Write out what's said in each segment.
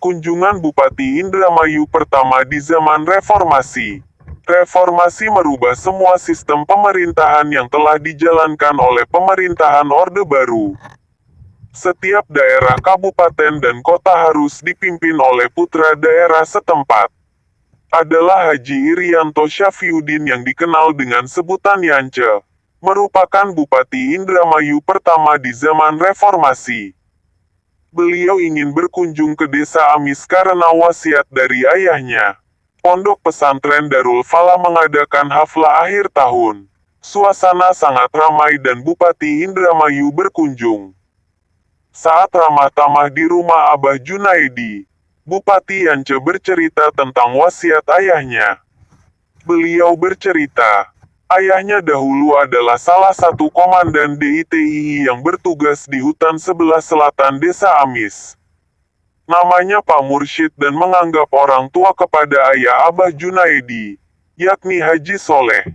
Kunjungan Bupati Indramayu pertama di zaman reformasi. Reformasi merubah semua sistem pemerintahan yang telah dijalankan oleh pemerintahan Orde Baru. Setiap daerah kabupaten dan kota harus dipimpin oleh putra daerah setempat. Adalah Haji Irianto Syafiuddin yang dikenal dengan sebutan Yance, merupakan Bupati Indramayu pertama di zaman reformasi. Beliau ingin berkunjung ke desa Amis karena wasiat dari ayahnya. Pondok pesantren Darul Falah mengadakan haflah akhir tahun. Suasana sangat ramai dan Bupati Indramayu berkunjung. Saat ramah tamah di rumah Abah Junaidi, Bupati Yance bercerita tentang wasiat ayahnya. Beliau bercerita, ayahnya dahulu adalah salah satu komandan DITII yang bertugas di hutan sebelah selatan desa Amis. Namanya Pak Mursyid dan menganggap orang tua kepada ayah Abah Junaidi, yakni Haji Soleh.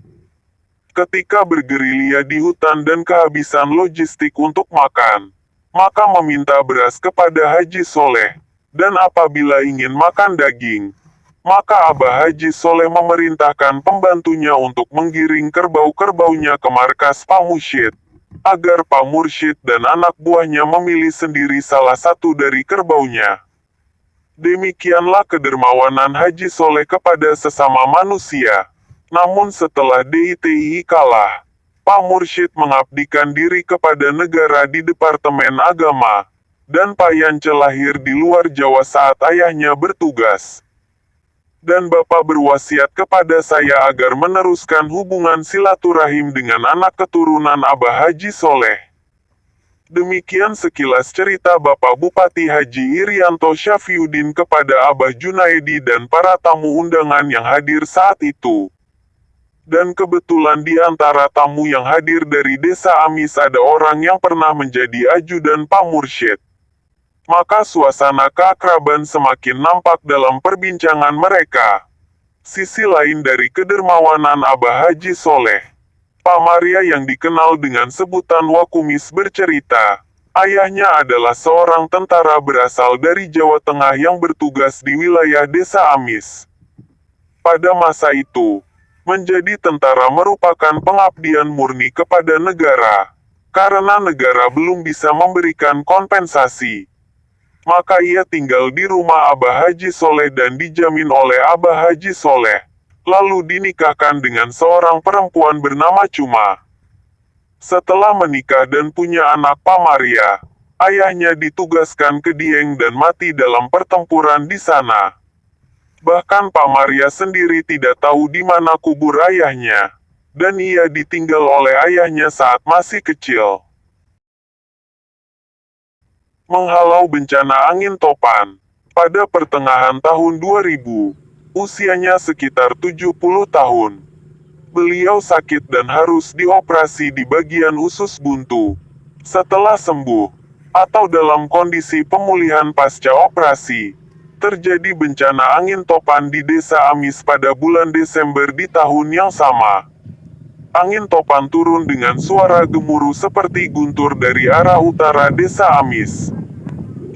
Ketika bergerilya di hutan dan kehabisan logistik untuk makan, maka meminta beras kepada Haji Soleh, dan apabila ingin makan daging, maka Abah Haji Soleh memerintahkan pembantunya untuk menggiring kerbau-kerbaunya ke markas Pak Mursyid, agar Pak Mursyid dan anak buahnya memilih sendiri salah satu dari kerbaunya. Demikianlah kedermawanan Haji Soleh kepada sesama manusia. Namun setelah DITII kalah, Pak Mursyid mengabdikan diri kepada negara di Departemen Agama, dan Pak Yance lahir di luar Jawa saat ayahnya bertugas. Dan Bapak berwasiat kepada saya agar meneruskan hubungan silaturahim dengan anak keturunan Abah Haji Soleh. Demikian sekilas cerita Bapak Bupati Haji Irianto Syafiuddin kepada Abah Junaidi dan para tamu undangan yang hadir saat itu. Dan kebetulan di antara tamu yang hadir dari desa Amis ada orang yang pernah menjadi ajudan Pak Mursyid. Maka suasana keakraban semakin nampak dalam perbincangan mereka. Sisi lain dari kedermawanan Abah Haji Soleh, Pak Maria yang dikenal dengan sebutan Wakumis bercerita, ayahnya adalah seorang tentara berasal dari Jawa Tengah yang bertugas di wilayah desa Amis. Pada masa itu, menjadi tentara merupakan pengabdian murni kepada negara, karena negara belum bisa memberikan kompensasi. Maka ia tinggal di rumah Abah Haji Soleh dan dijamin oleh Abah Haji Soleh, lalu dinikahkan dengan seorang perempuan bernama Cuma. Setelah menikah dan punya anak Pak Maria, ayahnya ditugaskan ke Dieng dan mati dalam pertempuran di sana. Bahkan Pak Maria sendiri tidak tahu di mana kubur ayahnya, dan ia ditinggal oleh ayahnya saat masih kecil. Menghalau bencana angin topan. Pada pertengahan tahun 2000, usianya sekitar 70 tahun. Beliau sakit dan harus dioperasi di bagian usus buntu. Setelah sembuh, atau dalam kondisi pemulihan pasca operasi, terjadi bencana angin topan di desa Amis pada bulan Desember di tahun yang sama. Angin topan turun dengan suara gemuruh seperti guntur dari arah utara desa Amis,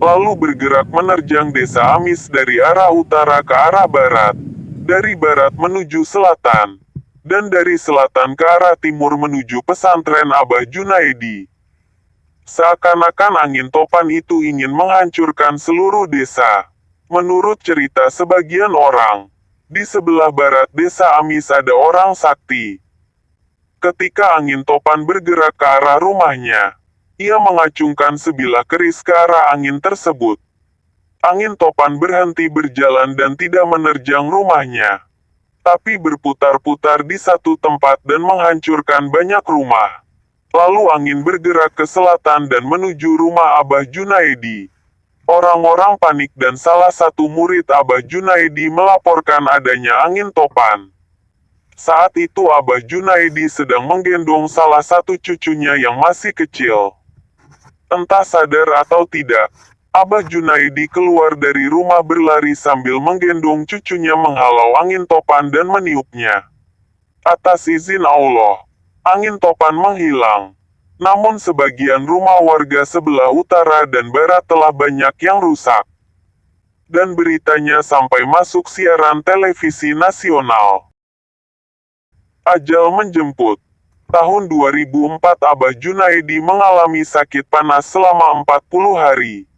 lalu bergerak menerjang desa Amis dari arah utara ke arah barat, dari barat menuju selatan, dan dari selatan ke arah timur menuju pesantren Abah Junaidi. Seakan-akan angin topan itu ingin menghancurkan seluruh desa. Menurut cerita sebagian orang, di sebelah barat desa Amis ada orang sakti. Ketika angin topan bergerak ke arah rumahnya, ia mengacungkan sebilah keris ke arah angin tersebut. Angin topan berhenti berjalan dan tidak menerjang rumahnya, tapi berputar-putar di satu tempat dan menghancurkan banyak rumah. Lalu angin bergerak ke selatan dan menuju rumah Abah Junaidi. Orang-orang panik dan salah satu murid Abah Junaidi melaporkan adanya angin topan. Saat itu Abah Junaidi sedang menggendong salah satu cucunya yang masih kecil. Entah sadar atau tidak, Abah Junaidi keluar dari rumah berlari sambil menggendong cucunya menghalau angin topan dan meniupnya. Atas izin Allah, angin topan menghilang. Namun sebagian rumah warga sebelah utara dan barat telah banyak yang rusak. dan beritanya sampai masuk siaran televisi nasional. Ajal menjemput. Tahun 2004 Abah Junaedi mengalami sakit panas selama 40 hari.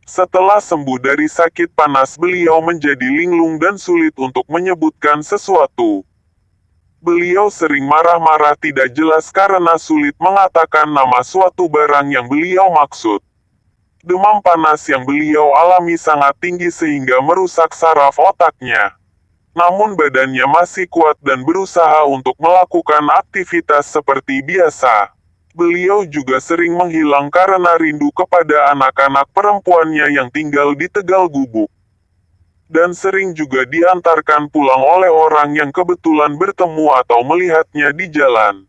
Setelah sembuh dari sakit panas beliau menjadi linglung dan sulit untuk menyebutkan sesuatu. Beliau sering marah-marah tidak jelas karena sulit mengatakan nama suatu barang yang beliau maksud. Demam panas yang beliau alami sangat tinggi sehingga merusak saraf otaknya. Namun badannya masih kuat dan berusaha untuk melakukan aktivitas seperti biasa. Beliau juga sering menghilang karena rindu kepada anak-anak perempuannya yang tinggal di Tegal Gubuk. Dan sering juga diantarkan pulang oleh orang yang kebetulan bertemu atau melihatnya di jalan.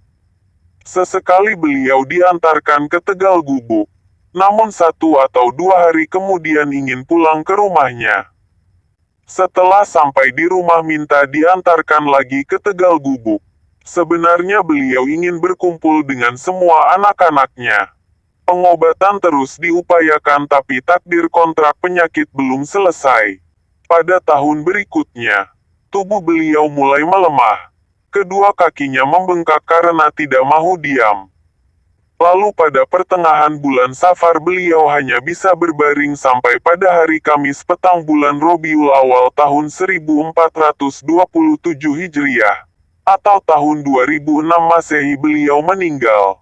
Sesekali beliau diantarkan ke Tegal Gubuk. Namun 1 atau 2 hari kemudian ingin pulang ke rumahnya. Setelah sampai di rumah minta diantarkan lagi ke Tegal Gubuk. Sebenarnya beliau ingin berkumpul dengan semua anak-anaknya. Pengobatan terus diupayakan tapi takdir kontrak penyakit belum selesai. Pada tahun berikutnya, tubuh beliau mulai melemah. Kedua kakinya membengkak karena tidak mau diam. Lalu pada pertengahan bulan Safar beliau hanya bisa berbaring sampai pada hari Kamis petang bulan Robiul Awal tahun 1427 Hijriah, atau tahun 2006 Masehi beliau meninggal.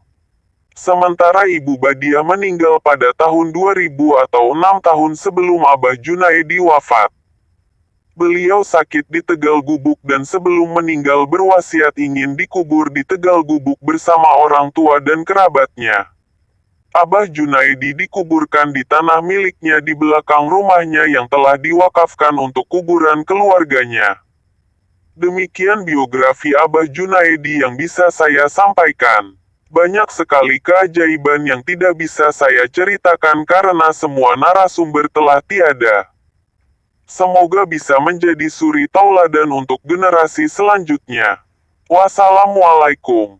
Sementara Ibu Badiah meninggal pada tahun 2000 atau 6 tahun sebelum Abah Junaedi wafat. Beliau sakit di Tegal Gubuk dan sebelum meninggal berwasiat ingin dikubur di Tegal Gubuk bersama orang tua dan kerabatnya. Abah Junaedi dikuburkan di tanah miliknya di belakang rumahnya yang telah diwakafkan untuk kuburan keluarganya. Demikian biografi Abah Junaedi yang bisa saya sampaikan. Banyak sekali keajaiban yang tidak bisa saya ceritakan karena semua narasumber telah tiada. Semoga bisa menjadi suri tauladan untuk generasi selanjutnya. Wassalamualaikum.